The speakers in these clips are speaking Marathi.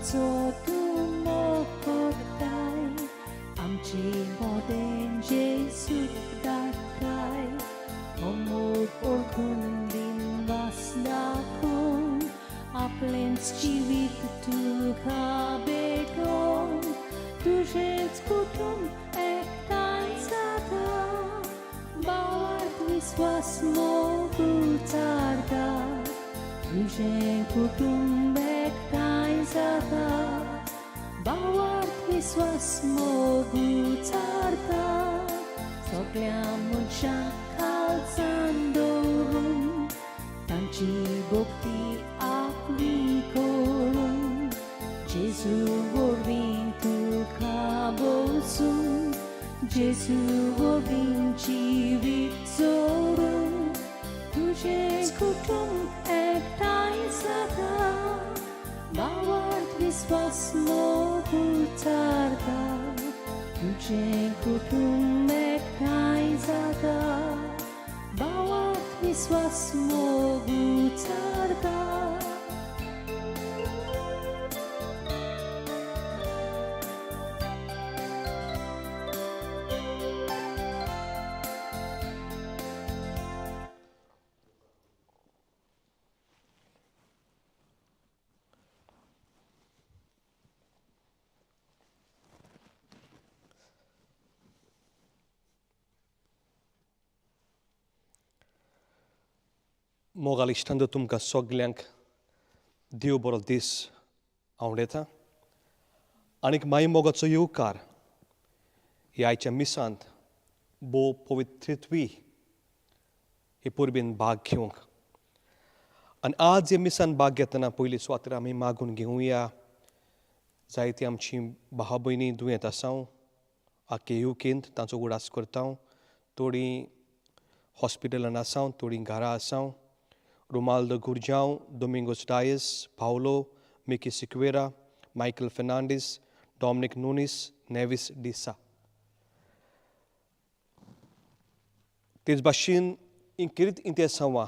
सोतून मोकोताय आमची मोदेन जेजू दाताय अमोग ओळखून दिन वास दाखवून आपलेंच जिवीत तुका भेटून तुझेच कुटुंब एकठांय जाता भावार्थ विश्वास मोग उचारता तुझें कुटुंब एकठांय जाता भावार्थ विश्वास मोग उचारता सगळ्या मनशांक खालचान दवरून तांची भक्ती आपली करून जेजू वरवीं तुका बसून जेजू वरवीं जिवीत जोडून तुझें कुटुंब एकठांय जाता भावार्थ विश्वास मोग उचारता तुझें कुटुंब एकठांय जाता भावार्थ विश्वास मोग उचारता मोगाल इश्टांदो तुमकां सगल्यांक देव बरो दीस आवडेता आनीक माई मोगाचो येवकार ह्या आयच्या मिसांत भोव पवित्रत्वी हे परबेन भाग घेवंक आनी आज हे मिसान भाग घेतना पयली स्वात्र आमी मागून घेवया जायती आमची भाव भयणी दुयेंत आसात आख्खे युकेंत तांचो उडास करता थोडीं हॉस्पिटलान आसात थोडीं घरा आसात Romualdo Gurjão, Domingos Dias, Paulo, Miki Siqueira, Michael Fernandes, Dominic Nunes, Nevis Dissa. तेच भाशेन इंकिरीत इंतेसांवा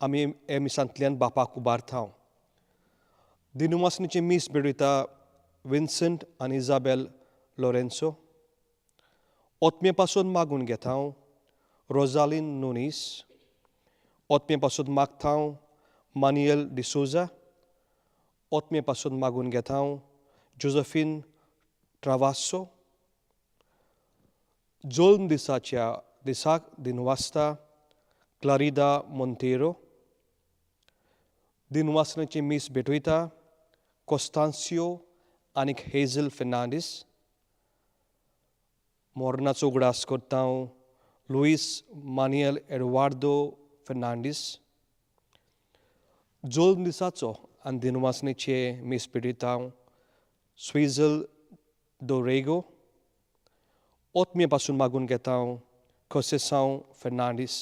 आमी हे मिसांतल्यान बापाक उबारता दिनुवासनीचे मीस बेडयता विन्संट आनी इजाबेल लोरेन्सो ओतमे पासून मागून घेता रोजालीन नुनीस ओतमे पासून मागता मानियल डिसोजा ओतमे पासून मागून घेता जोझफीन ट्रावासो जोल्म दिसाक दिनवासता क्लारिदा मोंतेरो दिनवासनेचे मीस भेटयता कोस्तांसियो आनीक हेझल फेर्नांडीस मोर्नाचो उगडास करता लुईस मानियल एडवार्दो फेर्नांडीस जोल्म दिसाचो आनी दिनवासनेचे मीस भेटयता स्विझल दोरेगो ओतमे पासून मागून घेता कोसेसांव फेर्नांडीस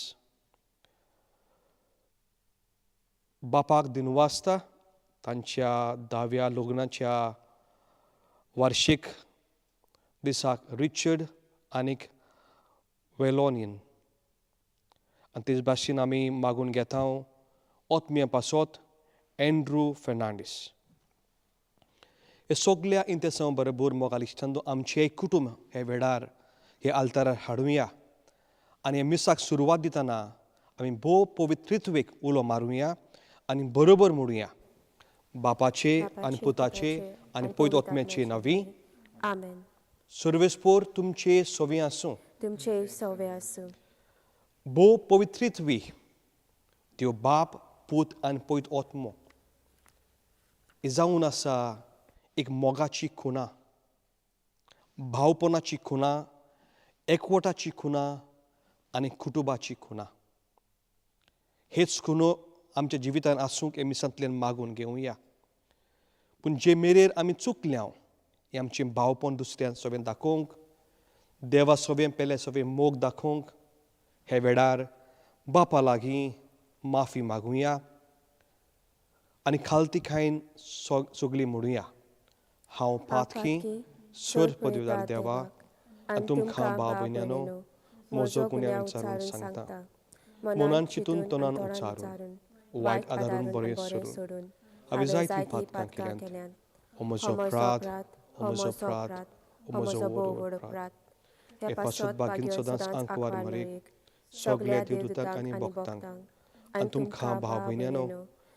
बापाक दिनवासता तांच्या 10व्या लग्नाच्या वार्षिक दिसाक रिचर्ड आनीक वेलोनियन आनी तेच भाशेन आमी मागून घेता ओतम्या पासत एंड्रू फेर्नांडीस हे सगल्या इंतेसां बरोबर मोगाल इश्टांदो आमचें कुटुंब हे वेळार हे आल्तारार हाडुया आनी हे मिसाक सुरवात दितना आमी भोव पवित्रत्वेक उलो मारुया आनी बरोबर म्हणुया बापाचे आनी पुताचे आनी पयत ओतम्याचे नांवी आमेन. सर्वेस्पोर तुमचे सोवी आसूं तुमचे सवे आसूं भोव पवित्रत्वी त्यो बाप पूत आनी पयत ओतमो ही जावन आसा एक मोगाची खुणा भावपणाची खुणा एकवटाची खुणा आनी कुटुंबाची खुणा हेच खुणो आमच्या जिवितांत आसूंक हे मिसांतल्यान मागून घेवया पूण जे मेरेर आमी चुकल्या हें आमचें भावपण दुसऱ्यान सगळें दाखोवंक देवा सगळें पेले सगळें मोग दाखोवंक हे वेळार बापा लागीं माफी मागुया आनी खालती खायन सगळीं म्हणुया हांव पातकी स्वर पदवीदार देवा आनी तुमकां भाव भयण्यांनो म्हजो गुन्यांव उच्चारून सांगता मनान चिंतून तोंडान उच्चारून वायट आदारून बरें सोडून हांवें जायतीं पातकां केल्यांत O म्हजो हो प्रात, प्रात, o म्हजो प्रात, o म्हजो बोवड प्रात. प्रात. हे पासत बागीन सदांच आंकवार मरेक, सगल्या देवदूतांक आनी भक्तांक, आनी तुमकां भाव भयण्यानो,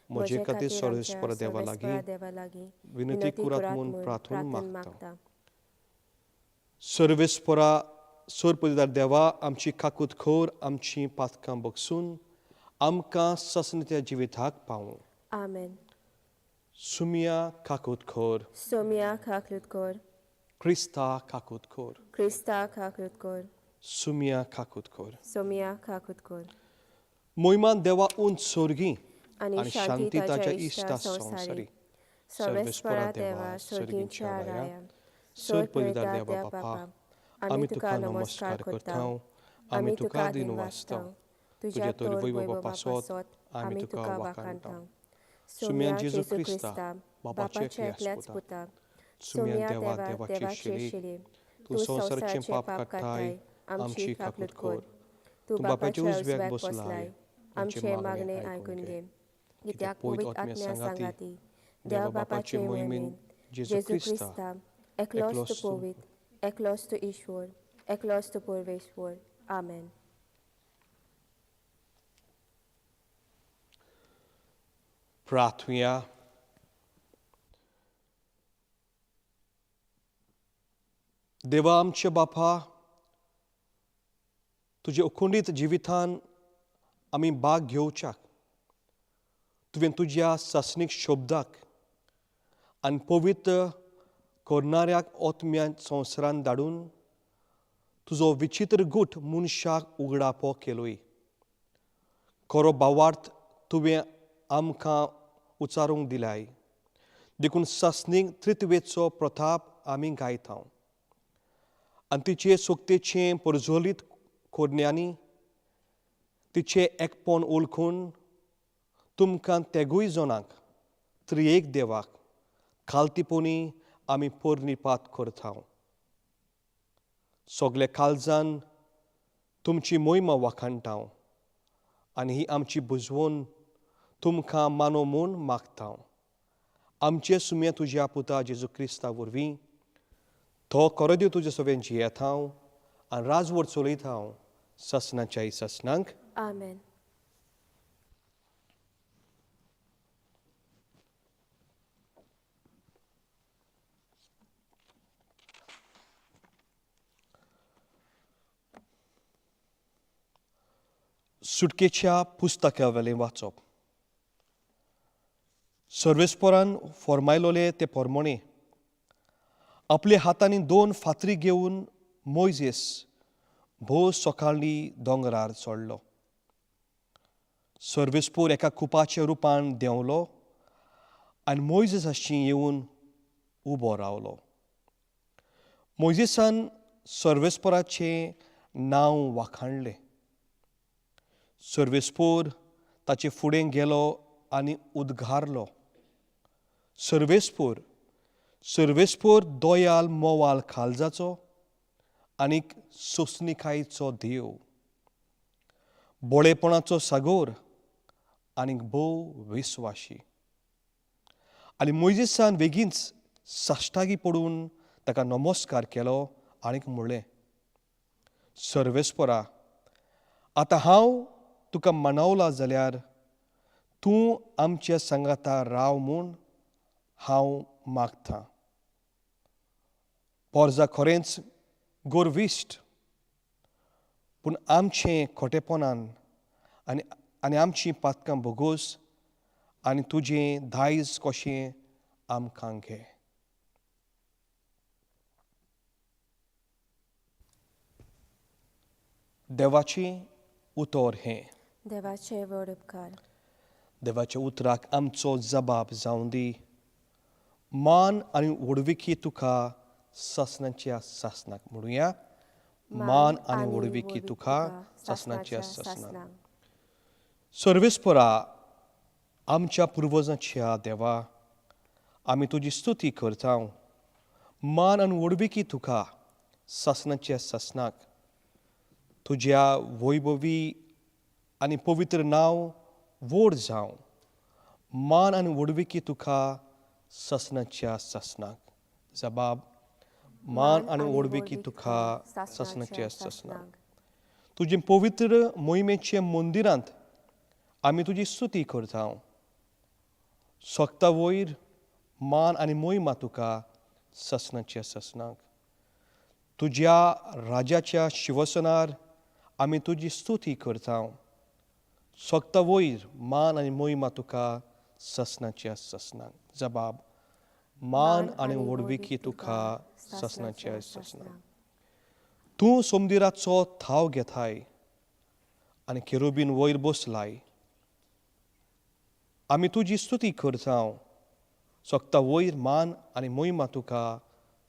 म्हजे खातीर सर्वेस्पर देवा लागीं विनंती करात म्हूण प्रार्थून मागता. सर्वेस्परा सोरपदिदार देवा, आमची काकूतखोर, आमची पातकां बगसून आमकां ससनत्या जिविताक पावूं. आमेन. सुमिया काकूतखोर, सोमिया खाकलुतकोर, क्रिस्ता काकूतखोर, क्रिस्ता खाकलुतकोर, सुमिया काकूतखोर. सोमिया खाकुतकोर. मोहिमान देवा उंच सोर्गी आणि शांती ताच्या इष्टा इश्टा संवसारी. सर्वेस्परा देवा सर्गींच्या राया, सोरपदिदार देवा बापा, आमी तुका नमस्कार करता, आमी तुका दिन वाचता, तुजे तोर वैभव पासत आमी तुका वाखाणटा. सुम्या जेजू क्रिस्ता, बापाचे एकल्याच पुता, सुम्या देवा देवाची शिली, तूं संवसाराचें पाप काडटाय, आमची काकूतखोर. तूं बापाच्या उजव्याक बसलाय, आमचे मागणे आयकून घे. कित्याक पवित्र आत्म्या सांगाती, देवा बापाचे मोहिमेन जेजू क्रिस्ता, एकलोच तूं पवित्र, एकलोच तूं ईश्वर, एकलोच तूं परमेश्वर. आमेन. प्रार्थुया. देवा आमचे बापा, तुजे अखंडीत जिवितान आमी भाग घेवच्याक तुवें तुज्या सासणीक शब्दाक आनी पवित्र करणाऱ्याक ओतम्या संवसारान धाडून तुजो विचित्र गूट मनशाक उगडापो केलोय. खरो भावार्थ तुवें आमकां उचारूंक दिलाय. देखून सासणीक त्रित्वेचो प्रताप आमी गायता आनी तिचे सोक्तेचें परजोलीत कोडण्यांनी तिचे एकपण ओळखून तुमकां तेगूय जनांक त्रिएक देवाक खालतीपणी आमी परनिपात करता. सगळे काळजान तुमची मोहिमा वाखाणटा आनी ही आमची बुजवण तुमकां मानो म्हूण मागता. आमचे सुम्या तुज्या पुता जेजू क्रिस्ता वरवीं तो कोरोदेव तुजे सवेन जियेता आनी राजवट चलयता ससनाच्या ससनांक. आमेन. सुटकेच्या पुस्तका वेलें वाचप. सर्वेस्परान फॉर्मायलोले ते पोरमोणे आपल्या हातांनी 2 फातरी घेवन मोइजेस भोव सकाळी दोंगरार चडलो. सर्वेस्पूर एका कुपाच्या रुपान देंवलो आनी मोइजेसाची येवन उबो रावलो. मोइजेसान सर्वेस्पराचें नांव वाखाणलें. सर्वेस्पूर ताचे फुडें गेलो आनी उद्गारलो, सर्वेस्पूर, सर्वेस्पूर दोयाल मोवाल काळजाचो आनीक सोंसणीकायेचो देव, बोळेपणाचो सागोर आनीक भोव विस्वाशी. आनी मोइजेसान बेगीनच साश्टागी पडून ताका नमस्कार केलो आनीक म्हणलें, सर्वेस्परा, आतां हांव तुका मानवला जाल्यार तूं आमच्या सांगाता राव म्हूण हांव मागतां. पोरजा खरेंच गोरविश्ट, पूण आमचें खोटेपणान आनी आमचीं पातकां बोगूस आनी तुजें दायज कशें आमकां घे. देवाची उतर हें. देवाचे व्हड उपकार. देवाच्या उतराक आमचो जबाब जावं दी. मान आनी व्हडविकी तुका ससनाच्या ससनाक. म्हणुया, मान आनी व्हडविकी तुका ससनाच्या ससनाक. सर्वेस्परा आमच्या पुर्वजांच्या देवा, आमी तुजी स्तुती करता. मान आनी व्हडविकी तुका ससनाच्या ससनाक. तुज्या वैभवी आनी पवित्र नांव व्हड जावं. मान आनी व्हडविकी तुका ससनाच्या ससनाक जबाब मान आनी ओडवेकी तुका ससनाच्या ससनाक तुजे पवित्र मोहिमेचे मंदिरांत आमी तुजी स्तुती करता सोगता वयर मान आनी मोहिमा तुका ससनाच्या ससनाक तुज्या राजाच्या शिवसनार आमी तुजी स्तुती करता सोगता वयर मान आनी मोहिमा तुका ससनाच्या ससनाक जबाब मान आनी ओडविकी तुका ससनाच्या ससनाक तूं सोमदिराचो थाव घेताय आनी केरुबीन वयर बसलाय आमी तुजी स्तुती करता सोगता वयर मान आनी मोहिमा तुका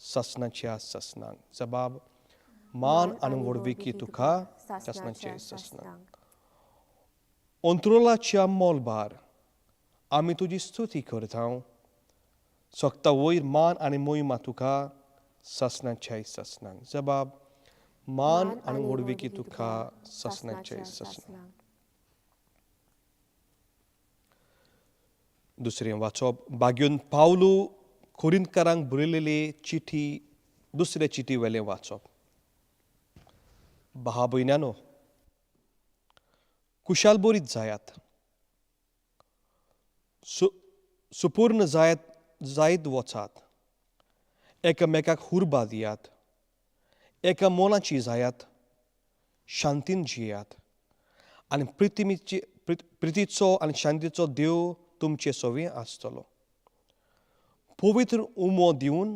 ससनाच्या ससनाक जबाब मान आनी ओडविकी तुका ससनाच्या ससनाक अंतरुलाच्या मोलबार आमी तुजी स्तुती करता सोगता वयर मान आनी मोहिमा तुका ससनाच्या ससनाक जबाब मान आनी ओडविकी तुका ससनाच्या ससनाक दुसरें वाचप बागेवन पावलू कोरिंतकारांक बरयलेली चिठी दुसरे चिठी वेलें वाचप भावा भयण्यांनो कुशालबरीत जायात सुपूर्ण जायत वचात एकामेकाक हुर्बा दियात एका मोलाची जायात शांतीन जियात आनी प्रितीचो आनी शांतीचो देव तुमचे सोबीत आसतलो पवित्र उमो दिवन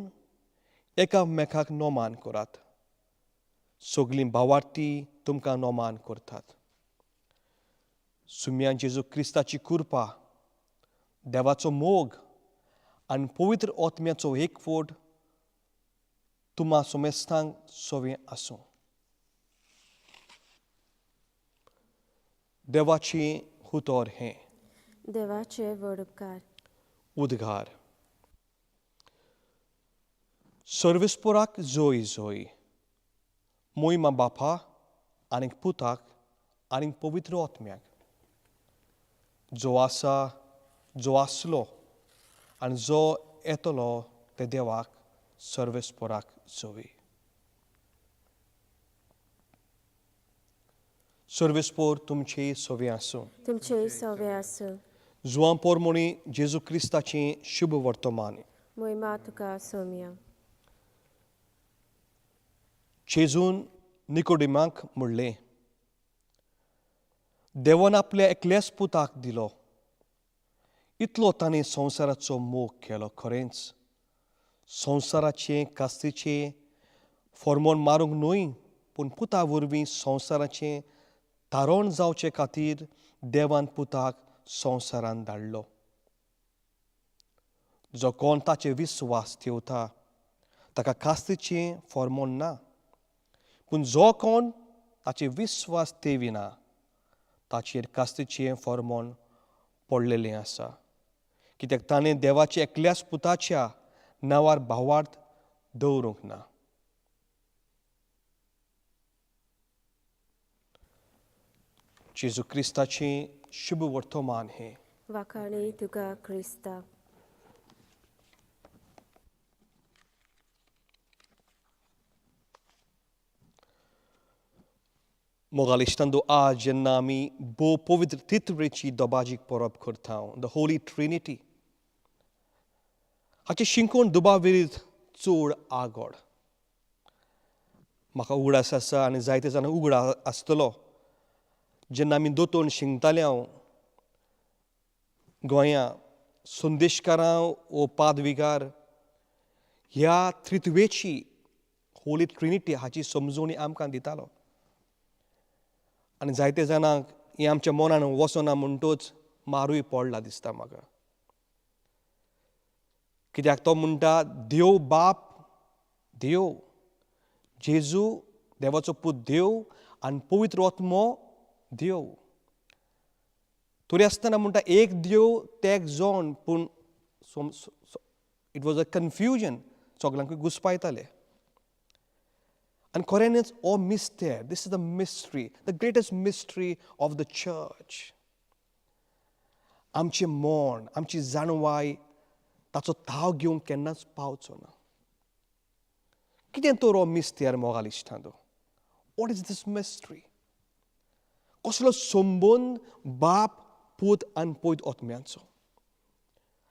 एकामेकाक नोमान करात सगलीं भावार्थी तुमकां नोमान करतात सुम्यान जेजू क्रिस्ताची कृपा देवाचो मोग आनी पवित्र आत्म्याचो एकवट तुम्हा सोमेस्तांक सोबीत आसूं देवाची उतर हें देवाचे वडपकार उद्गार सर्वेस्पराक जोय जोय मोहिमा बापा आनी पुताक आनी पवित्र आत्म्याक जो आसा जो आसलो आनी जो येतलो ते देवाक सर्वेस्पराक जोय सर्वेस्पर तुमचे सोबीत आसूं तुमचे सोबीत आसूं जुआं पोरमोणी जेजू क्रिस्ताचें शुभ वर्तमान मोहिमा तुका सोम्या जेजून निकोडिमाक म्हणलें देवान आपल्या एकल्याच पुताक दिलो इतलो ताणें संवसाराचो मोग केलो खरेंच संवसाराचें कास्तीचें फॉर्मोन मारूंक न्हय पूण पुता वरवीं संवसाराचें तारण जावचे खातीर देवान पुताक संवसारांत धाडलो जो कोण ताचे विस्वास ठेवता ताका कास्तीचें फॉर्मोन ना पूण जो कोण ताचे विस्वास ठेविना ताचेर कास्तीचें फॉर्मोन पडलेलें आसा कित्याक ताणें देवाच्या एकल्याच पुताच्या नांवार भावार्थ दवरूंक ना जेजू क्रिस्ताचें शुभ वर्तमान हें वाखाणी तुका क्रिस्ता मोगाल istando a जेन्ना आमी बो पवित्र तित्रेची दोबाजीक परब करता द होली ट्रिनिटी हाचे शिंकोण दुबाविरीत चड आगोड म्हाका उगडास आसा आनी जायते जाणां उगडा आसतलो जेन्ना आमी दोतोन शिंगताले गोंयां संदेशकारां वो पादविकार ह्या त्रित्वेची होली ट्रिनिटी हाची समजोवणी आमकां दितालो आनी जायते जाणांक हें आमच्या मनान वचना म्हणटूच मारूय पडला दिसता म्हाका कित्याक तो म्हणटा देव बाप देव जेजू देवाचो पूत देव आनी पवित्र आत्मो देव तरी आसतना म्हणटा एक देव तेग जोन पूण इट वॉज अ कन्फ्युजन सगळ्यांकूय घुस्पायताले And Koreans all missed there. This is the mystery, the greatest mystery of the church. आमचे मोण आमची जाणवाय ताचो ताव घेवंक केन्नाच पावचो ना. कितें तो रो मिस्तेर मोगाल इश्टांदो? What is this mystery? कसलो संबंद बाप पूत आनी पयत ओतम्यांचो?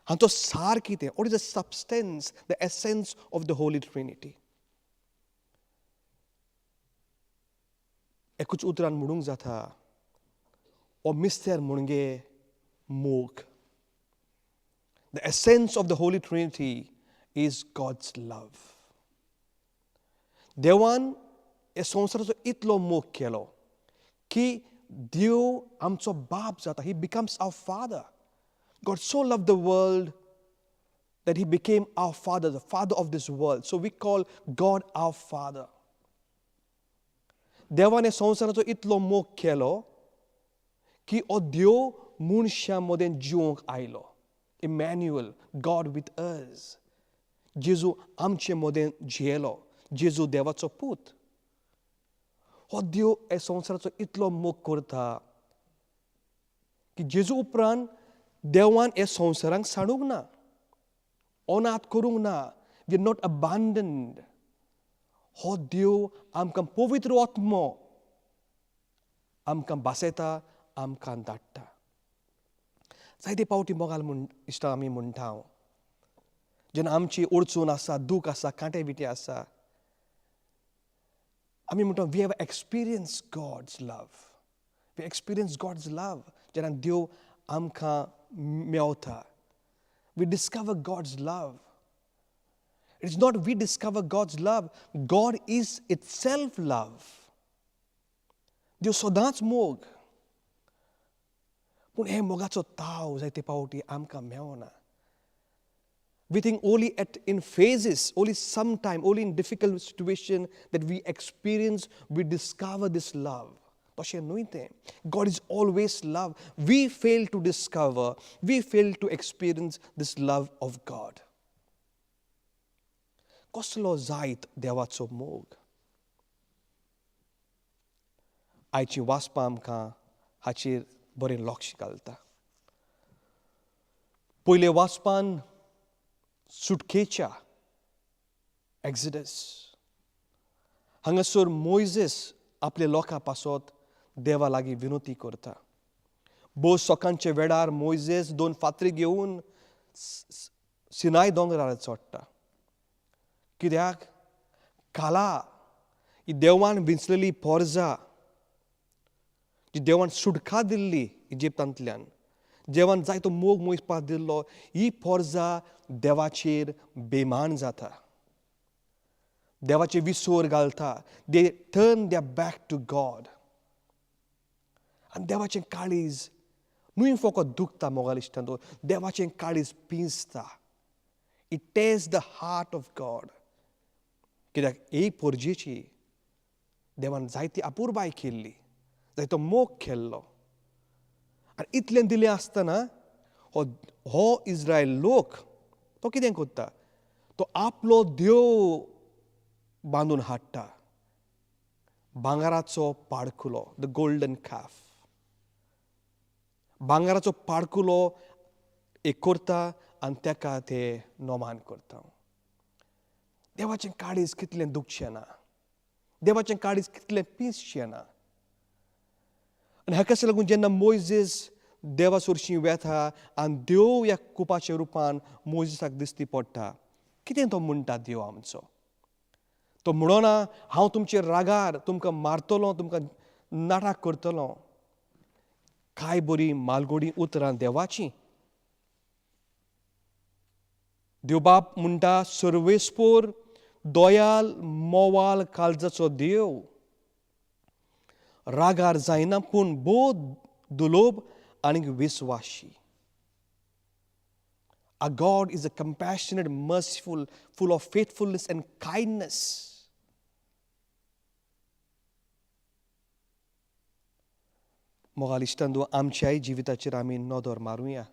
आनी तो सार कितें? What is the substance, the essence of the Holy Trinity? एकूच उतरान म्हणूंक जाता, ओ मिस्तेर म्हणगे मोग. The essence of the Holy Trinity is God's love. देवान हे संवसाराचो इतलो मोग केलो की देव आमचो बाप जाता. He becomes our father. God so loved the world that he became our father, the father of this world. So we call God our father. देवान हे संवसाराचो इतलो मोग केलो की हो देव मनशां मदें जिवंक आयलो. Emmanuel, God with us. जेजू आमचे मदें जियेलो. जेजू देवाचो पूत. हो देव हे संवसाराचो इतलो मोग करता की जेजू उपरांत देवान हे संवसारांक साडूंक ना, अनाथ करूंक ना. We are not abandoned. हो देव आमकां पवित्र आत्मो आमकां बासयता, आमकां धाडटा. जायते पावटी मोगाल इश्टा आमी म्हणटा जेन्ना आमची अडचण आसा, दूख आसा, कांटे बिटे आसा, आमी म्हणटा we have experience God's love. We experience God's love. जेन्ना देव आमकां मेवता, we discover God's love. It is not we discover God's love. God is itself love. देव सदांच मोग. पूण हे मोगाचो ताव जायते पावटी आमकां मेवना. We think only in phases, only sometime, only in difficult situation that we experience, we discover this love. तशें न्हय तें. God is always love. We fail to discover, we fail to experience this love of God. कसलो जायत देवाचो मोग. आयची वाचपां आमकां हाचेर बरें लक्ष घालता. पयले वाचपान सुटकेच्या एक्झिडस हांगासर मोइजेस आपल्या लोकां पासत देवा लागीं विनोती करता. बोस सकाळचे वेळार मोइजेस 2 फातरी घेवन सिनाय दोंगरार चडटा. कित्याक काला ही देवान विंचलेली पोरजां, जी देवान सुटका दिल्ली इजिप्तांतल्यान, देवान जायतो मोग मोजपाक दिल्लो, ही पोरजां देवाचेर बेमान जाता, देवाचे विसर घालता. They turn their back to God. आनी देवाचें काळीज न्हय फकत दुखता मोगाल इश्टांतो, देवाचें काळीज पिंजता. It tears the heart of God. कित्याक हे पोरजेची देवान जायती आपुरबाय केल्ली, जायतो मोग केल्लो. आनी इतलें दिलें आसतना हो इस्रायल लोक तो कितें करता? तो आपलो देव बांदून हाडटा. भांगाराचो पाडकुलो, द गोल्डन कॅफ. भांगाराचो पाडकुलो एक करता आनी ताका ते नोमान करता. देवाचें काळीज कितलें दुखचें ना, देवाचें काळीज कितलें पिंजचें ना. आनी हाकाच लागून जेन्ना मोइजेस देवा सुरशीं वेता आनी देव ह्या कुपाच्या रुपान मोइजेसाक दिश्टी पडटा, कितें तो म्हणटा देव आमचो? तो म्हणना हांव तुमचे रागार तुमकां मारतलो, तुमकां नाटाक करतलो. काय बरी मालगोडी उतरां देवाची. देव बाप म्हणटा सर्वेस्पोर दोयाल मोवाल काळजाचो देव. रागार जायना पूण बोध दुलोब आनी विस्वाशी. Our God is a compassionate, merciful, full of faithfulness and kindness. मोगाल इश्टांदो, आमच्याय जिविताचेर आमी नदर मारुया.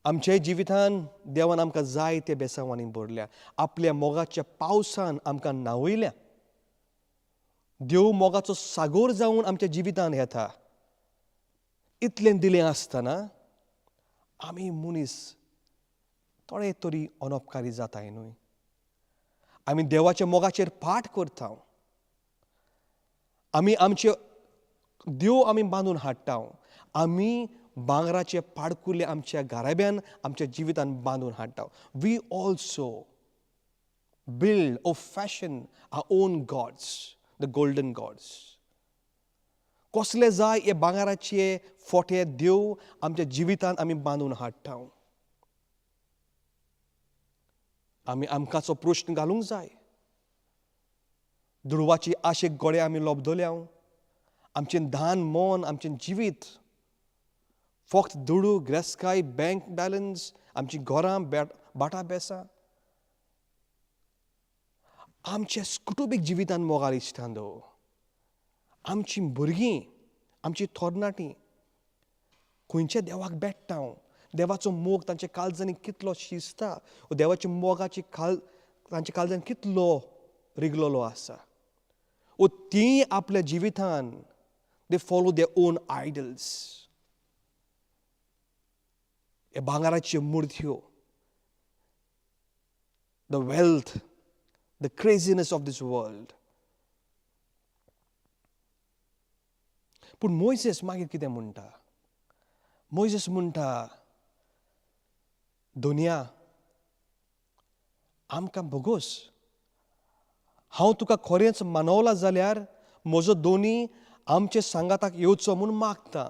आमच्याय जिवितान देवान आमकां जायते बेसांवांनी भरल्या. आपल्या मोगाच्या पावसान आमकां न्हावयल्या. देव मोगाचो सागोर जावन आमच्या जिवितान येता. इतलें दिलें आसतना आमी मनीस थोडे तरी अनउपकारी जाताय न्हय. आमी देवाच्या मोगाचेर पाट करता. आमी आमचे देव आमी बांदून हाडटा. आमी भांगराचे पाडकुले आमच्या घराब्यान आमच्या जिवितान बांदून हाडटा. We also build or fashion our own gods, the golden gods. कसले जाय हे भांगराचे फोटे देव आमच्या जिवितान आमी बांदून हाडटा. आमी आमकांचो प्रश्न घालूंक जाय. दुडवाची आशेक गोडे आमी लोबदल्या. आमचें धान मोन आमचें जिवीत फक्त दुडू ग्रेस्काय बँक बॅलन्स आमची घरां बाटा बेसां आमच्या कुटुंबीक जिवितान मोगाल इश्टांदो. आमची भुरगीं आमची थोरणाटीं खंयच्या देवाक बेट्टा. देवाचो मोग तांच्या काळजांनी कितलो शिजता. देवाच्या मोगाची तांच्या काळजांत कितलो रिगलेलो आसा. तीं आपल्या जिवितान they follow their own idols. हे भांगराच्यो मुर्त्यो, the wealth, the craziness of this world. पूण मोइसेस मागीर कितें म्हणटा. मोइसेस म्हणटा दुनिया आमकां बोगोस. हांव तुका खरेंच मानवला जाल्यार म्हजो दोनी आमचे सांगाताक येवचो म्हूण मागता.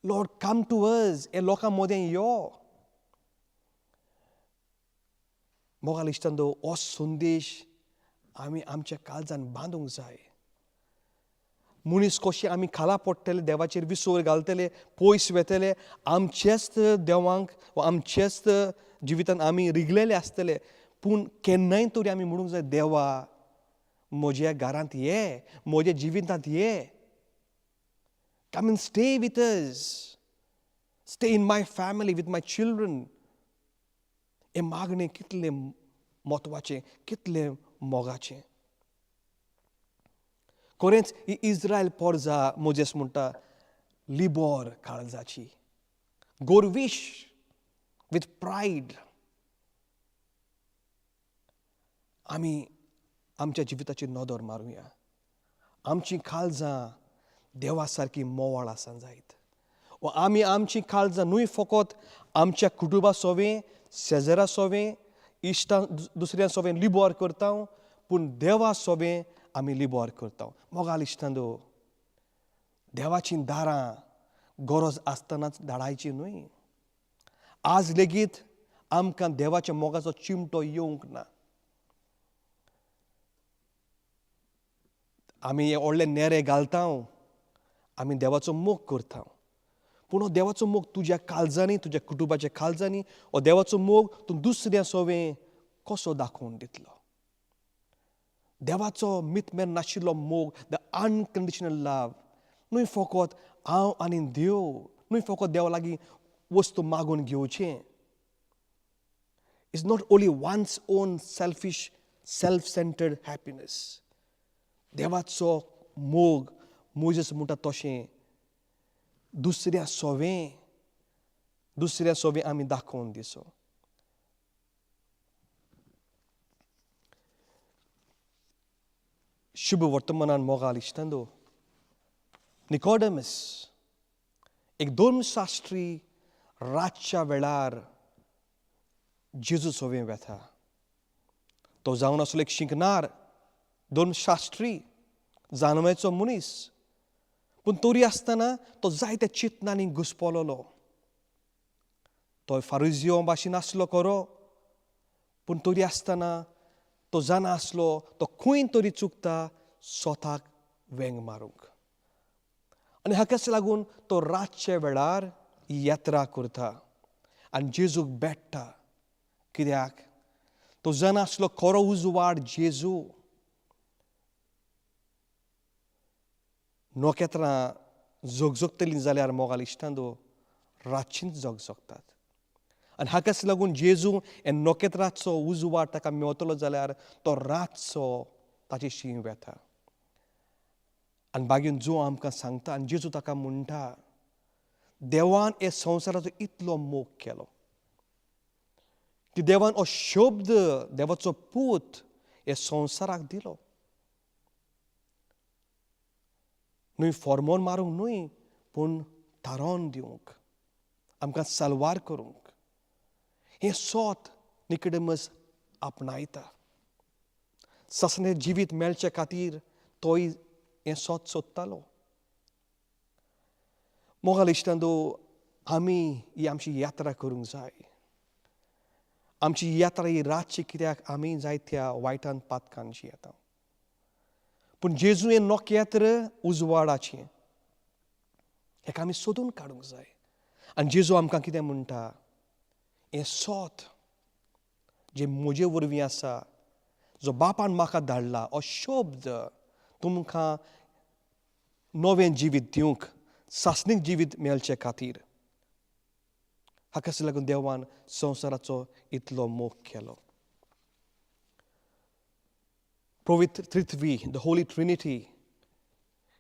Lord come to us. हे लोकां मदें यो. मोगाल इश्टांदो हो संदेश आमी आमच्या काळजान बांदूंक जाय. मनीस कशें आमी खाला पडटले, देवाचेर विसोर घालतले, पयस वेतले, आमचेच देवांक वा आमचेच जिवितान आमी रिगलेले आसतले. पूण केन्नाय तरी आमी म्हणूंक जाय देवा म्हज्या घरांत ये, म्हज्या जिवितांत ये. Come and stay with us. Stay in my family with my children. हे मागणें कितलें म्हत्वाचें, कितलें मोगाचें. खरेंच ही इस्रायल पोरजां मोजेस म्हणटा लिबोर काळजाची. गोरवीश विथ प्रायड. आमी आमच्या जिविताची नदर मारुया. आमची काळजां देवा सारकी मोवाळ आसांक जायत. वा आमी आमची काळजां न्हय फकत आमच्या कुटुंबा सोवें, शेजरा सोवें, इश्टां दुसऱ्या सोवें लिबोर करता, पूण देवा सोवें आमी लिबोर करता. मोगाल इश्टांदो, देवाचीं दारां गरज आसतनाच धाडायची न्हय. आज लेगीत आमकां देवाच्या मोगाचो चिमटो येवंक ना. आमी हे व्हडले नेरे घालता, आमी देवाचो मोग करता. पूण हो देवाचो मोग तुज्या काळजांनी, तुज्या कुटुंबाच्या काळजांनी, हो देवाचो मोग तूं दुसऱ्या सोवें कसो दाखोवन दितलो. देवाचो मितमेर नाशिल्लो मोग, द अनकंडिशनल लव, न्हय फकत हांव आनी देव, न्हय फकत देवा लागीं वस्तू मागून घेवचें. It's not only one's own selfish, self centred happiness. देवाचो मोग मोजेस म्हणटा तशें दुसऱ्या सोवें आमी दाखोवन दिसो. शुभ वर्तमानान मोगाल इश्टांदो, निकोडेमस एक धर्मशास्त्री रातच्या वेळार जेजू सोवें वेता. तो जावन आसलो एक शिंकणार धर्मशास्त्री, जानवेचो मनीस. पूण तरी आसतना तो जायत्या चिंतनांनी घुस्पलोलो. तो फारिजियो भाशेन आसलो खरो, पूण तरी आसतना तो जाणा आसलो तो खंय तरी चुकता स्वताक वेंग मारूंक. आनी हाकाच लागून तो रातचे वेळार यात्रा करता आनी जेजूक भेट्टा. कित्याक तो जाणा आसलो खरो उजवाड जेजू. नोकेत्रां जगजगतलीं जाल्यार मोगाल इश्टांदो रातचींच जगजगतात. आनी हाकाच लागून जेजू हे नोकेत्राचो उजवाड ताका मेवतलो जाल्यार तो रातचो ताची शीं वेता. आनी बागेन जो आमकां सांगता आनी जेजू ताका म्हणटा देवान हे संवसाराचो इतलो मोग केलो की देवान हो शब्द देवाचो पूत हे संवसाराक दिलो. न्हय फॉर्मोन मारूंक न्हय, पूण थारोवन दिवंक, आमकां साल्वार करूंक. हें सोत निकोडेमस आपणायता. ससने जिवीत मेळचे खातीर तोय हें सोत सोदतालो. मोगाल इश्टांदो, आमी ही आमची यात्रा करूंक जाय. आमची यात्रा ही रातची कित्याक आमी जायत्या वायटान पातकान जियेता. पूण जेजू हें नोखेत्र उजवाडाचें, हेका आमी सोदून काडूंक जाय. आनी जेजू आमकां कितें म्हणटा, हें सोत जें म्हजे वरवीं आसा, जो बापान म्हाका धाडला, हो शब्द तुमकां नवें जिवीत दिवंक, सासणीक जिवीत मेळचे खातीर. हाकाच लागून देवान संवसाराचो इतलो मोग केलो. पवित्र त्रित्वी, the Holy Trinity,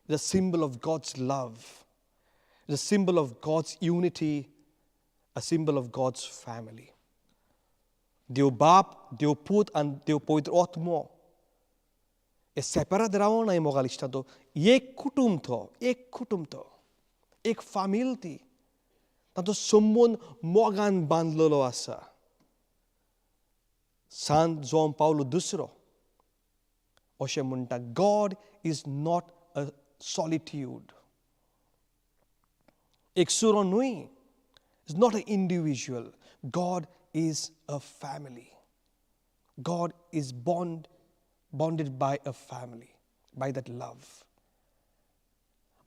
is a symbol of God's love, is a symbol of God's unity, a symbol of God's family. देव बाप, देव पूत आनी देव पवित्र आत्मो हे सेपरेट रावूं नये मोगाल इश्टांतो. एक कुटुंब तो, एक फामील ती. तांचो संबंद मोगान बांदलेलो आसा. सांत जोन पावलो दुसरो अशें म्हणटा, God is not a solitude. एकसुरो न्हय, is not a individual. God is a family. God is bonded by a family, by that love.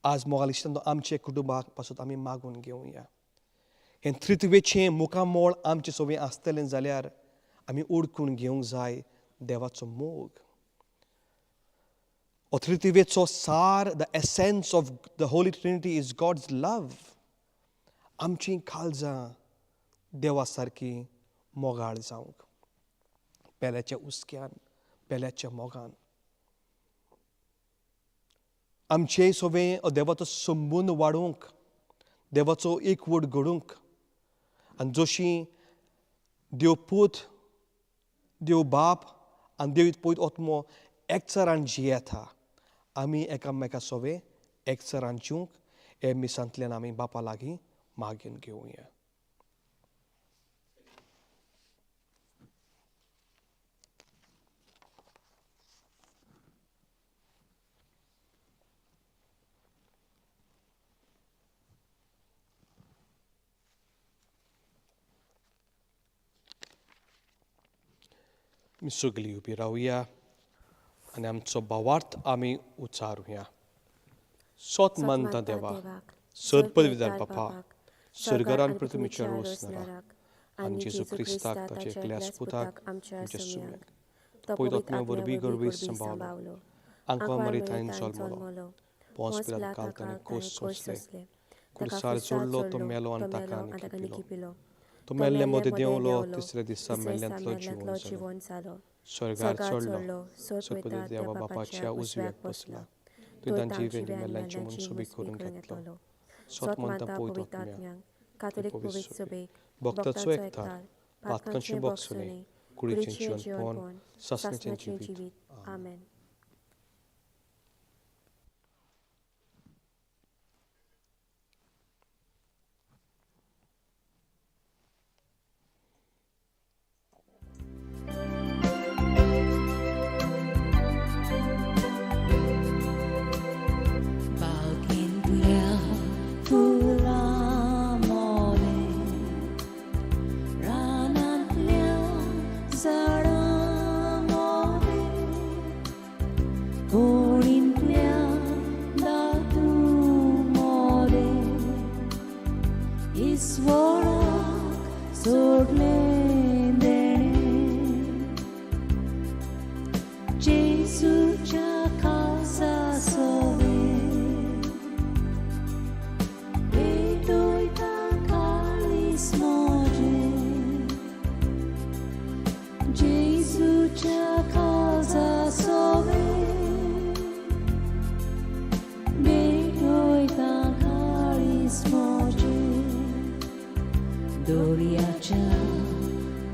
आज मोगाल इश्टांनो, आमचे कुटुंबाक पासून आमी मागून घेवया. हें त्रित्वेचें मुखामोळ आमचे सगळें आसतलें जाल्यार आमी ओळखून घेवंक जाय देवाचो मोग. हो त्रित्वेचो सार, the essence of the Holy Trinity is God's love. आमचीं काळजां देवा सारकी मोगाळ जावंक, पेल्याच्या उस्क्यान, पेल्याच्या मोगान. आमचेय सगळें देवाचो संबंद वाडोवंक, देवाचो एकवट घडोवंक. आनी जशी देव पूत, देव बाप आनी देव पवित्र आत्मो एकचारान जियेता, आमी एकामेका सगळे एकचारान जिवंक हे मिसांतल्यान आमी बापा लागीं मागून घेवया. आमी सगळीं उबी रावया आनी आमचो भावार्थ आमी उच्चारुया. सोत मानता देवाक, सदपदवीदार बापाक, स्वर्गारान पृथ्वीच्या रोसनाराक, आनी जेजू क्रिस्ताक ताचे एकल्याच पुताक आमच्या सुम्याक, पवित्र आत्म्या वरवीं गरवीर सांबाळलो, आंकां मरितायन जल्मलो, पोंस पिलात काळखांत कोस सोंसले, क्रुसार जोडलो, तो मेलो आनी ताका न्ही पिलो, तो मेल्ले मदें देंवलो, तिसऱ्या दिसा मेल्ल्यांतलो जिवोन जालो, स्वर्गार चडलो, सदपदवीदार देवा बापाच्या उजव्याक बसला, तुवें जिवें मेल्ल्यांची म्हूण सुबी करून घेतलो. सोत मानता पवित्र आत्म्याक, कातोलीक पवित्र सभेक, भक्तांचो एकठार, पातकांची बोगसुनी, कुडीचें जिवन पोवन, सासणेचें जिवीत. आमेन.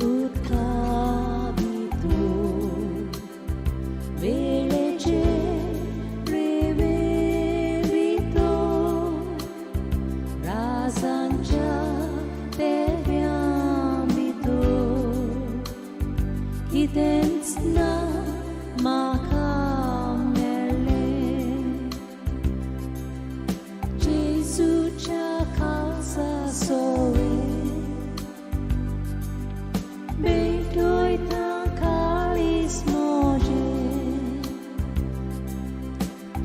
उत्थापितो वेळेचे प्रेमेवितो राजांच्या तेव्यामितो कितेंच ना म्हाका मेळ्ळे जेजूच्या खालसा सोवे बेटोयता काळीस मोजे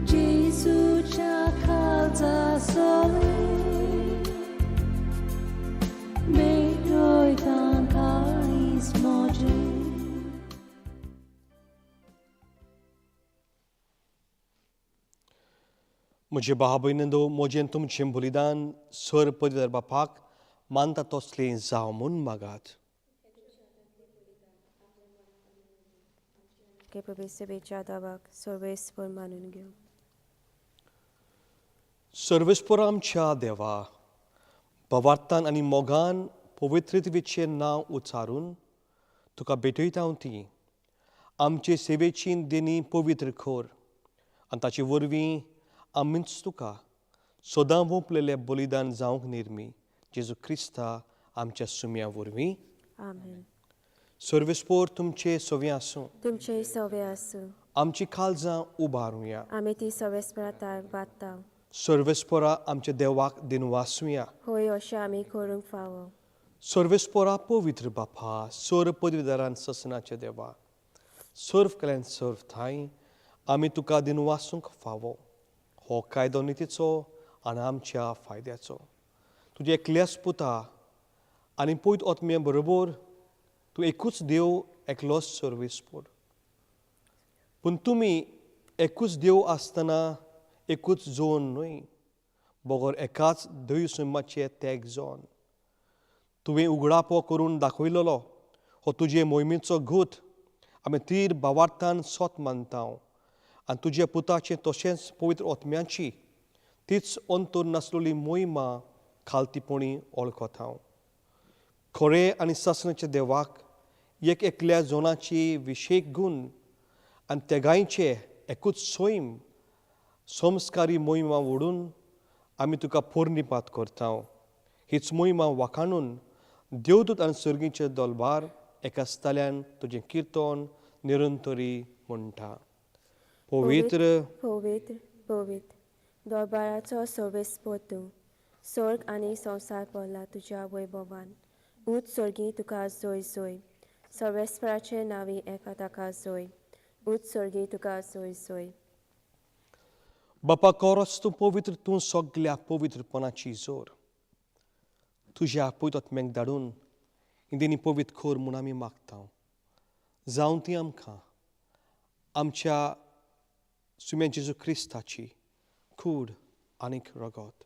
जेजूच्या खालसा सोवे बेटोयता काळीस मोजे म्हजे भाव भयणींनो म्हजें तुमचें बलिदान सर पवित्र बापाक मानता तसलें जावं म्हूण मागात. के प्रभू सेवेच्या दावाक सर्वेस्पर मानून घेऊ. सर्वेस्पर आमच्या देवा, भवार्थान आनी मोगान पवित्रतेचें नांव उच्चारून तुका भेटयता ती आमचे सेवेची देणी पवित्र खोर आनी ताचे वरवीं आमीच तुका सदां ओंपलेलें बलिदान जावंक निर्मी जेजू क्रिस्ता आमच्या सुम्या वरवीं. आमेन. सर्वेस्पर तुमचे सवे आसूं. तुमचे सवे आसूं. आमची काळजां उबारुया. आमी ती सर्वेस्पराताक बात्ता. सर्वेस्परा आमच्या देवाक दिनवासुया. होय अशें आमी करूंक फावो. सर्वेस्परा पवित्र बापा, सर पदवीदारान ससनाचे देवा, सर्व केल्यान सर्व थाय आमी तुका दिनवासूंक फावो. हो कायदो नितीचो आनी आमच्या फायद्याचो. तुजे एकल्याच पुता आनी पयत ओतम्या बरोबर तूं एकूच देव एकलोच सर्वेस्पर. पूण तुमी एकूच देव आसतना एकूच जोन न्हय, बगर एकाच दैवसमाचे तेग जोन. तुवें उगडापो करून दाखयलेलो हो तुजे मोहिमेचो घोत आमी तीर भावार्थान सोत मानता आनी तुज्या पुताचें तशेंच पवित्र ओतम्याची तीच अंतूर नासलेली मोहिमा खालतीपणी वळखता. खरे आनी ससनाच्या देवाक एक एकल्या जोनाची विशेक गूण आनी तेगांयचे एकूच सोयम संस्कारी मोहिमा ओडून आमी तुका पोरनिपात करता. हीच मोहिमा वाखाणून देवदूत आनी सर्गीचे दोलबार एका स्थल्यान तुजें किर्तन निरंतरी म्हणटा. पवित्र पवित्र पवित्र दोरबाराचो सर्वेस्पर तूं. स्वर्ग आनी संवसार पडला तुज्या वैभवान. उंच सर्गी तुका जोय जोय. सर्वेस्पराचे नांवी एका ताका जोय. उंच सर्गी तुका जोय जोय. बापा कोरोस तूं पवित्र, तूं सगल्या पवित्रपणाची जोर. तुज्या पवित्रत्म्याक धाडून ही देणी पवित्र खोर म्हूण आमी मागता. जावं ती आमकां आमच्या सुम्या जेजू क्रिस्ताची कूड आनीक रगत.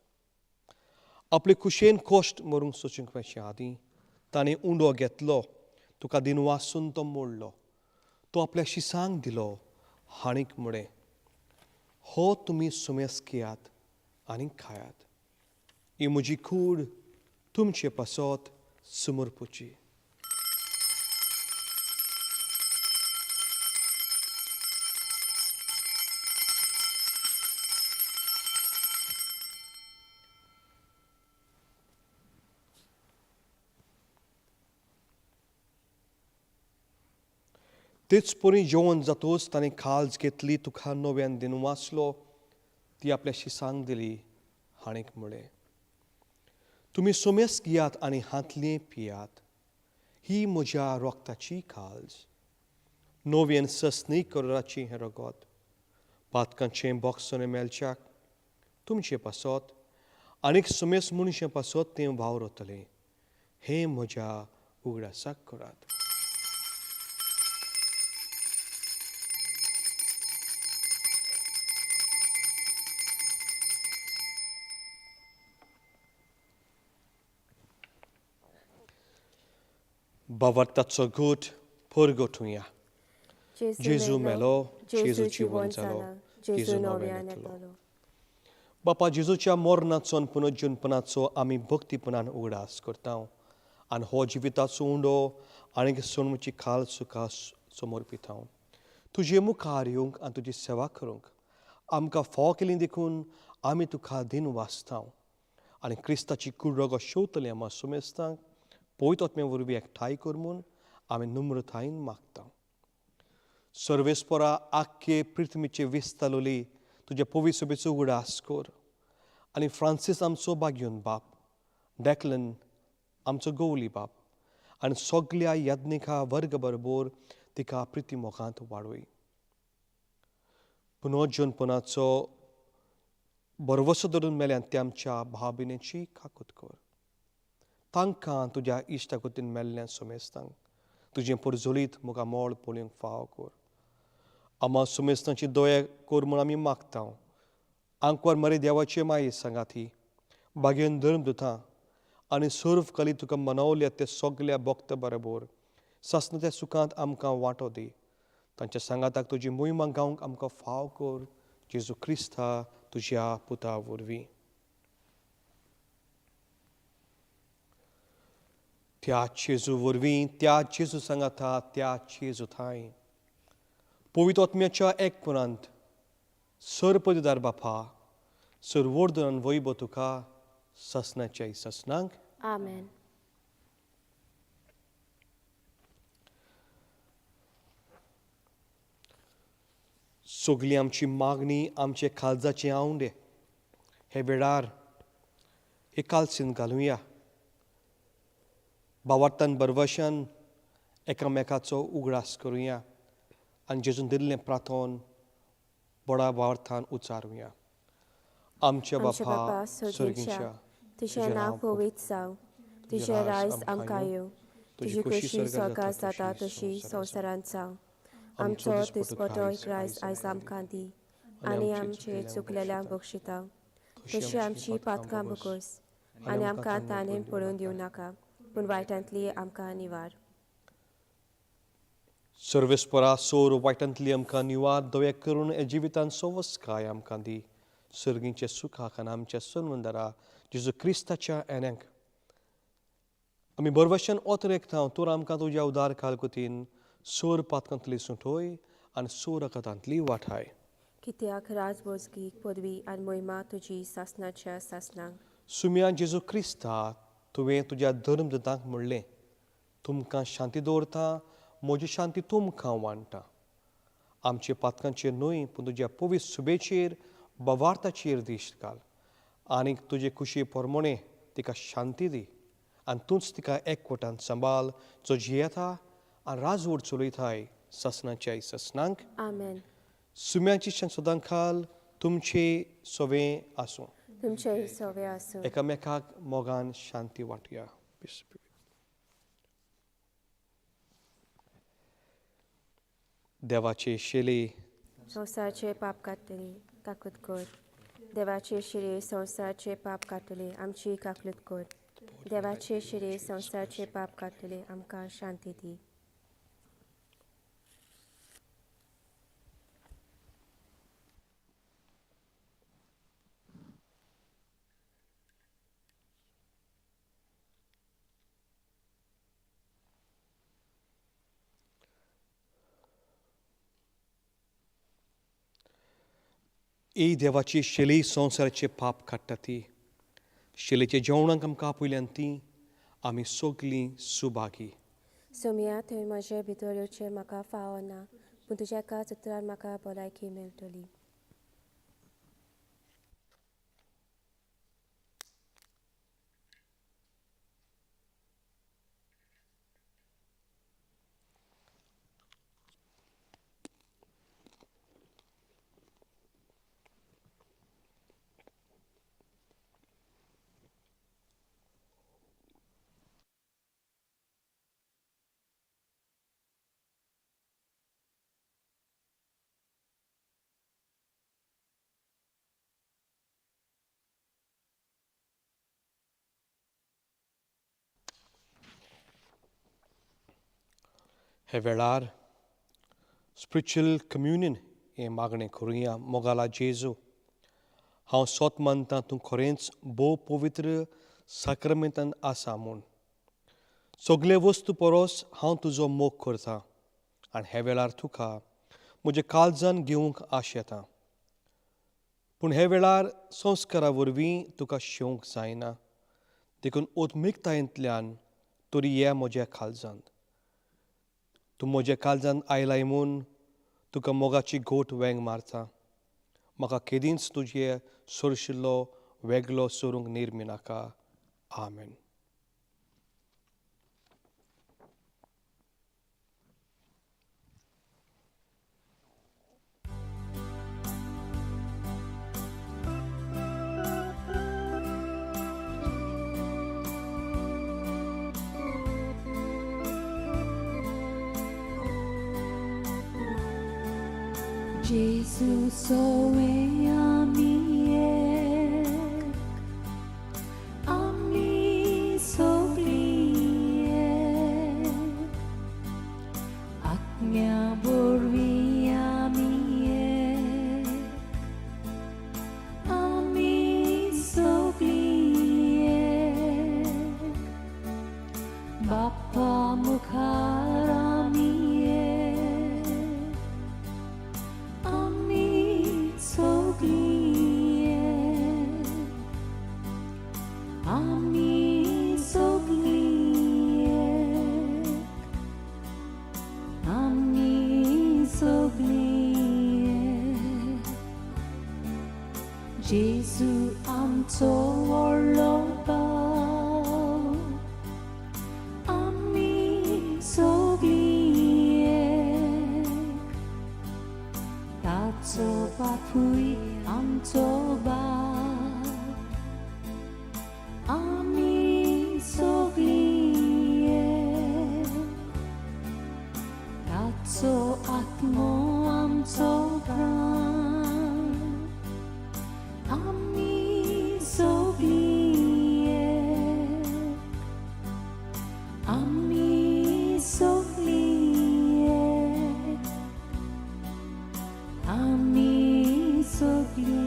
आपले कुशेन कोश्ट मरूंक सोचूंक आदीं ताणें उंडो घेतलो, तुका दिनवासून तो मोडलो, तो आपल्या शिसांक दिलो हाणीक मुळे. हो तुमी सुमेस घेयात आनी खायात. ही म्हजी कूड तुमचे पासत समर्पूची. तेच परी जेवण जातोच ताणें काळज घेतली, तुका नव्यान दिनवासलो, ती आपल्या शिसांक दिली हाणीक मुळे. तुमी सोमेस घेयात आनी हातलें पियात. ही म्हज्या रोगताची काळज. नव्यान ससनी करोराची हें रगत पातकांचें बॉक्सोने मेलच्याक तुमचे पासत आनीक सोमेस मनशे पासत तें वावरतलें. हें म्हज्या उगडासाक करात. भावार्थाचो घोट परगटुया. जेजू मेलो, जेजू जिवंत जालो, जेजू नव्यान येतलो. बापा जेजूच्या मरणाचो आनी पुनर्जन्मपणाचो आमी भक्तीपणान उगडास करता आनी हो जिविताचो उंडो आनीक सोनमुची खाल सुखां समर्पीत हांव. तुजे मुखार येवंक आनी तुजी सेवा करूंक आमकां फाव केली देखून आमी तुका दिन वाचता आनी क्रिस्ताची कुडरगो शेवतली आमी सुमेस्तांक पवित्र आत्मे वरवीं एकठांय कर म्हूण आमी नम्रतायेन मागता. सर्वेस्परा आख्खे पृथ्वीचे विस्तालोली तुज्या पवित्र सभेचो उगडास कर आनी फ्रांसीस आमचो बागयोन बाप, डॅक्लन आमचो गवली बाप आनी सगल्या यज्ञिका वर्ग बरोबर तिका प्रिती मोगांत वाडोय. पुनर्जन्मपणाचो बरवसो धरून मेल्यान ते आमच्या भाव भयणीची काकूट कर. तांकां तुज्या इश्टाकुतीन मेल्ल्यान सोमेस्तांक तुजें परजोलीत मुखार मोळ पळोवंक फाव कर. आमा सोमेस्तांची दया कर म्हूण आमी मागता. आंकवार मरे देवाचे माये सांगाती बागेन धर्म दोतां आनी सर्व कली तुका मनवल्या ते सगल्या भक्त बरोबर सासणाच्या सुखांत आमकां वांटो दी. तांच्या सांगाताक तुजी मोहिमा गावंक आमकां फाव कर. जेजू क्रिस्ता तुज्या पुता वरवीं. त्या जेजू वरवीं, त्या जेजू सांगाता, त्या जेजू थंय पवित्र आत्म्याच्या एकपणांत सरपदीदार बापा सर्वोर्दन वैभव तुका ससनाच्या ससनांक. आमेन. सगळी आमची मागणी आमचे काळजाचे आवंडे हे वेळार हे कालसीन घालुया. भावार्थान बरवशान एकामेकाचो उगडास करुया आनी जेजून दिल्लें प्रार्थोन बडा भावार्थान उच्चारुया. आमच्या बापा सर्गीच्या तुजें नांव पवित्र जावं, तुजें रायज आमकां येवं, तुजी खुशी स्वर्गांत जाता तशी संवसारांत जावं. आमचो दिसपटो रायज आयज आमकां दी आनी आमचे चुकलेल्यांक बक्षिता. तशी आमची पातकां बकस आनी आमकां ताणेन पडून दिवं नाका पूण वायटांतली आमकां निवार. सर्वेस्परा सोर वायटांतली आमकां निवार दया करून हे जिवितांत सवस्काय आमकां दी. सर्गीचे सुखाक आनी आमच्या सन्वंदरा जेजू क्रिस्ताच्या येण्याक आमी बरवशान ओतरेकता. तर आमकां तुज्या उदार कालकुतीन सोर पातकांतली सुटोय आनी सोर अकातांतली वाठाय. कित्याक राजबोजगीक पदवी आनी मोहिमा तुजी सासणाच्या सासणांक. सुम्या जेजू क्रिस्ता तुवें तुज्या धर्मदतांक म्हणलें तुमकां शांती दवरता, म्हजी शांती तुमकां वांटा. आमचे पातकांचेर न्हय पूण तुज्या पवित्र सुबेचेर बवार्थाचेर दिश्ट घाल आनीक तुजे खुशी पोरमोणे तिका शांती दी आनी तूंच तिका एकवटान सांबाळ जो जियेता आनी राजवट चलयताय ससनाच्या ससनांक. आमेन. सुम्याची सदांकाल तुमचे सवें आसूं. तुमचे सवे आसूं. एकामेकाक मोगान शांती वाटया. देवाचे शेले संवसारचे पाप काडटली काकूत कर. देवाचे शिरे संवसारचे पाप काडटले आमची काकूत कर. देवाचे शिरे संवसारचे पाप काडटले आमकां शांती दी. ही देवाची शेली संवसाराचे पाप काडटा ती. शेलीचे जेवणाक आमकां आपयल्यान ती आमी सगलीं सुभागी. सोम्या थंय म्हजे भितर येवचें म्हाका फावो ना पूण तुज्या कांच उतरान म्हाका भलायकी मेळटली. हे वेळार स्पिरिच्युअल कम्युनियन हें मागणें करुया. मोगाला जेजू हांव सोत मानतां तूं खरेंच भोव पवित्र साक्रमेंतान आसा म्हूण. सगळे वस्तू परस हांव तुजो मोग करतां आनी हे वेळार तुका म्हजें काळजान घेवंक आश येता. पूण हे वेळार संस्कारा वरवीं तुका शेवंक जायना. देखून ओत्मिकतायेंतल्यान तरी ये म्हज्या काळजांत. तूं म्हज्या काळजांत आयलाय म्हूण तुका मोगाची गोट वेंग मारता. म्हाका केदींच तुजे सरशिल्लो वेगळो सोरूंक निर्मी नाका. आमेन. Gesù soe ami soglie, aknya borvi ami soglie, Bappa mukharami. Gesù amco orloba ami soglie Taco bapui amco ba ami soglie Taco atmo amco bran Ami soglie, ami soglie, ami soglie.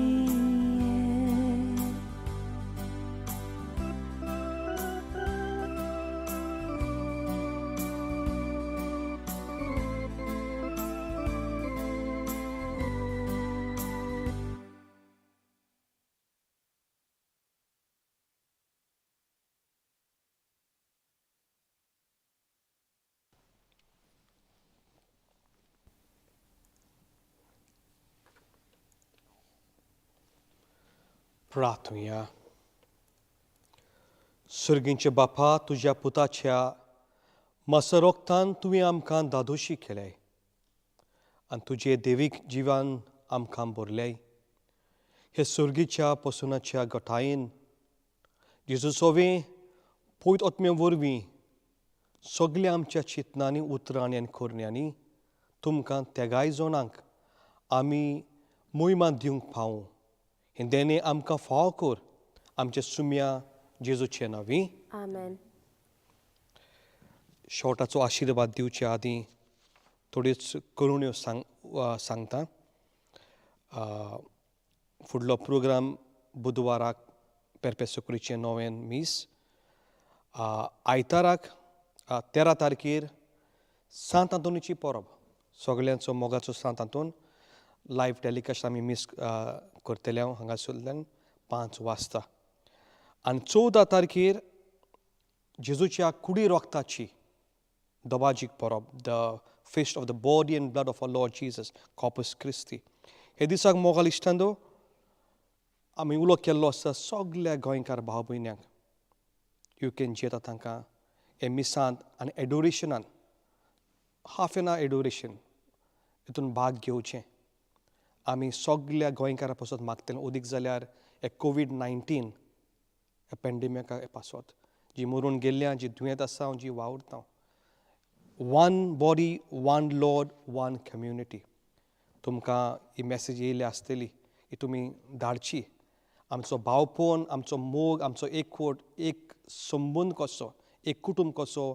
प्रार्थूया. सर्गींचे बापा, तुज्या पुताच्या मसरोक्तान तुवें आमकां दादोशी केले आनी तुजे देवीक जिवान आमकां भरले. हे सर्गीच्या पसुनाच्या घटायेन जेजू सोवे पयत ओतमे वरवीं सगल्या आमच्या चिंतनांनी उतरांनी आनी करण्यांनी तुमकां तेगाय जाणांक आमी मोहिमा दिवंक पावूं. हे देणे आमकां फाव कर आमच्या सुम्या जेजूचे नांवी. आमेन. शॉर्टाचो आशिर्वाद दिवचे आदीं थोड्योच करुण्यो सांगता. फुडलो प्रोग्राम बुधवाराक पेरपेसुकुरीचें 9 मीस. आयताराक 13 तारखेर सांत आंतोनीची परब, सगळ्यांचो मोगाचो सांत आंतोन लायव्ह टॅलिकास्ट आमी मिस करतले हांगासरल्यान 5 वाजता. आनी 14 तारखेर जेजूच्या कुडी रोगताची दोबाजीक परब, the feast of the body and blood of our Lord Jesus, Corpus Christi. हे दिसाक मोगाल इश्टांदो आमी उलो केल्लो आसा सगल्या गोंयकार भाव भयण्यांक. यू कॅन जेता तांकां हे मिसांत आनी एडोरेशनान हाफ एन आवर एडोरेशन हितून भाग घेवचें. आमी सगल्या गोंयकारां पासत मागतले ओदीक जाल्यार हे COVID-19 हे पॅन्डेमिका पासत जी मरून गेल्ल्या, जी दुयेंत आसा, जी वावुरता. One body, one Lord, one community. तुमकां ही मॅसेज येयली आसतली, ही तुमी धाडची. आमचो भावपण, आमचो मोग, आमचो एकवट, एक संबंद कसो, एक कुटुंब कसो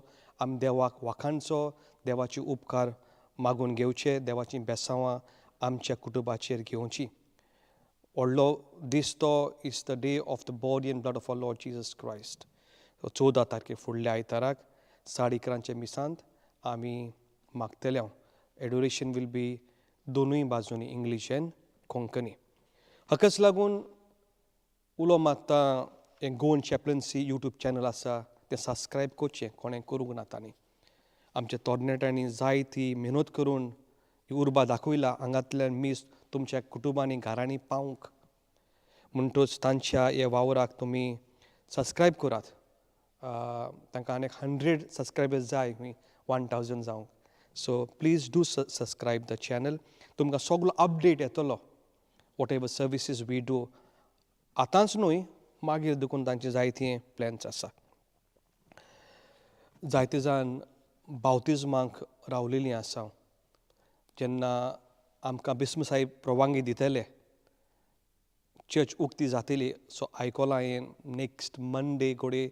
आमी देवाक वाखाणचो, देवाचे उपकार मागून घेवचे, देवाची बेसांवां आमच्या कुटुंबाचेर घेवची. व्हडलो दीस तो is the day of the body and blood of our Lord Jesus Christ. 14 तारखेर फुडल्या आयताराक 11:30 मिसांत आमी मागतले एडोरेशन वील बी दोनूय बाजूनी इंग्लीश एंड कोंकणी हाकाच लागून उलो मागता हें गोवन चॅप्लन्सी यूट्यूब चॅनल आसा तें सबस्क्रायब करचें कोणें करूंक ना तांणी आमच्या तरणाट्यांनी जायती मेहनत करून ही उर्बा दाखयला हांगांतल्यान मीस तुमच्या कुटुंबांनी घरांनी पावूंक म्हणटच तांच्या ह्या वावराक तुमी सबस्क्रायब करात तांकां आनीक 100 सबस्क्रायबर्स जाय 1000 जावंक so please do subscribe the channel तुमकां सगळो अपडेट येतलो whatever services we do आतांच न्हय मागीर देखून तांचे जायते प्लॅन्स आसा जायते जाण बावतिजमांक रावलेलीं आसा जेन्ना आमकां बिस्म साहेब परवानगी दितले चर्च उक्ती जातली सो आयकलां हांवें नेक्स्ट मंडे घोडे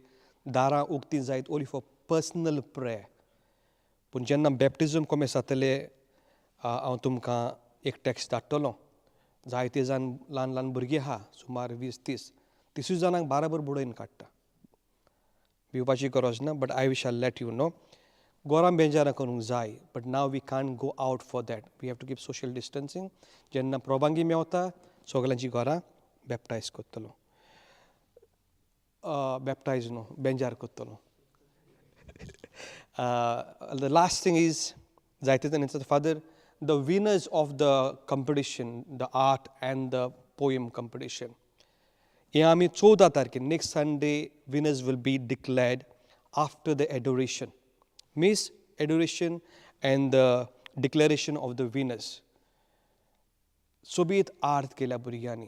दारां उक्ती जायत ओन्ली फॉर पर्सनल प्रेयर पूण जेन्ना बॅप्टिजम कोमें जातले हांव तुमकां एक टॅक्स्ट धाडटलों जायते जाण ल्हान ल्हान भुरगीं आहा सुमार 20-30 जाणांक बाराबर बुडयन काडटा भिवपाची गरज ना but I wish I let you know गोरां बेजारां करूंक जाय but now we can't go out for that we have to keep social distancing जेन्ना परवानगी मेवता सगळ्यांची घरां बॅप्टायज करतलो बॅप्टायज न्हू बेंजार करतलो द लास्ट थिंग इज जायते जाण father the winners of the competition the art and the poem competition हें आमी 14 तारखेर next Sunday winners will be declared after the adoration means adoration and the declaration of the winners सोबीत आर्ट केल्या भुरग्यांनी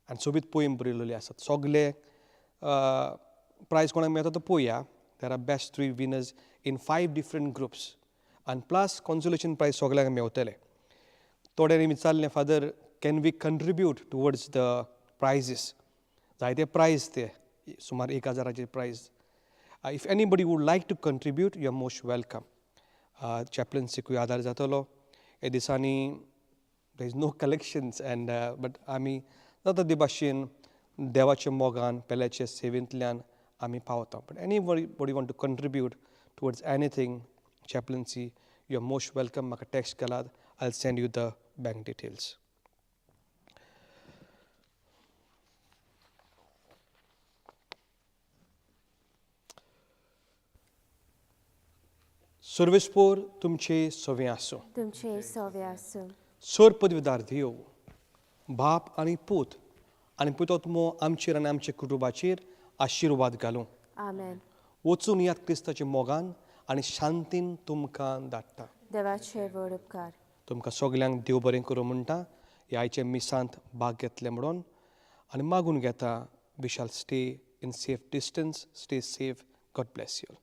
आनी सोबीत पोयम बरयलेले आसात सगळे प्रायज कोणाक मेळटा तो पळोवया there are best 3 winners in 5 different groups आनी प्लस कॉन्सोलेशन प्रायज सगळ्यांक मेवतले थोड्यांनी विचारलें father can we contribute towards the prizes जायते प्रायज ते सुमार 1000 prize if anybody would like to contribute you are most welcome चॅप्लन्सीकूय आदार जातलो हे दिसांनी there is no collections and but आमी जाता ते भाशेन देवाच्या मोगान पेल्याचे सेवेंतल्यान आमी पावता but anybody want to contribute towards anything chaplaincy you are most welcome म्हाका टेक्स्ट केलात I'll send you the bank details सर्वेस्पोर तुमचे सवे आसूं तुमचे सवे आसूं सर पदवीदार देव बाप आनी पूत आनी पुतोत्मो आमचेर आनी आमच्या कुटुंबाचेर आशिर्वाद घालूं आमेन वचून यात क्रिस्ताच्या मोगान आनी शांतीन तुमकां धाडटा देवाचे व्हड उपकार तुमकां सगल्यांक देव बरें करूं म्हणटा ह्या आयच्या मिसांत भाग घेतले म्हणून आनी मागून घेता we shall stay in safe distance stay safe God bless you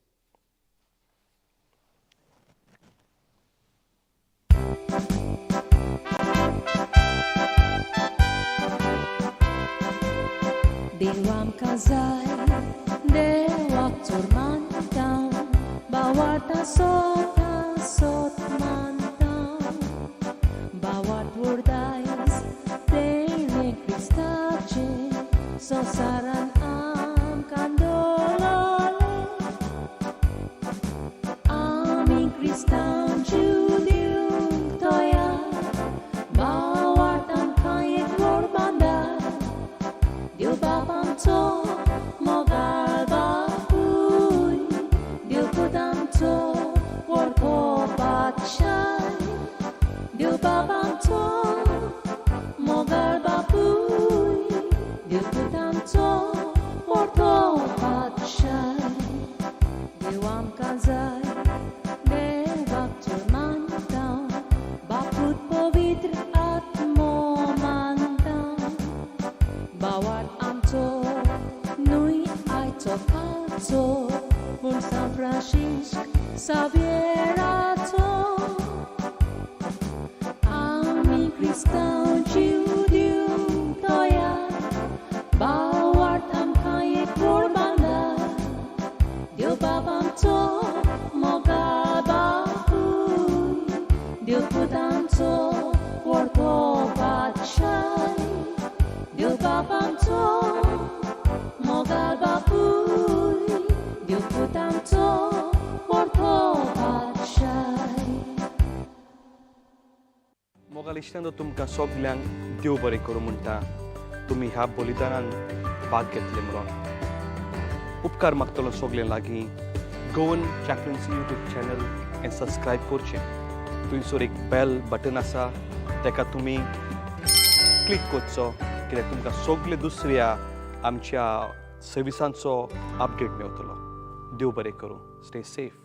Dewa amkazai, dewa turmantau, bawata sot mantau, bawat wordais, dene Christace, sosaran am candolole, amin Christan Judium toya, bawat am kayek worbanda. Dio babam to mogal bapuy Dio kudam to porko batshai Dio babam to mogal bapuy Dio kudam to porko batshai Dio am kazai devak turmantau Baput povitr atmo Bawat amto, nui aito palto, un San Francisco Savierato. Ami Cristão Judium toya, bawat am kayek korbanda. Dio babam to, moga bapuy, Dio kudam to, porko batshai. Dio babam to, mogal bapuy, Dio putam to. मोगाल इश्टांनो तुमकां सगल्यांक देव बरें करूं म्हणटा तुमी ह्या बलिदानान भाग घेतले म्हणून उपकार मागतलो सगळे लागीं गोवन चॅप्लन्सी यूट्यूब चॅनल हें सबस्क्रायब करचें थंयसर एक बेल बटन आसा ताका तुमी क्लिक करचो कित्याक तुमकां सगळे दुसऱ्या आमच्या सर्विसांचो अपडेट मेळटलो देव बरें करूं स्टे सेफ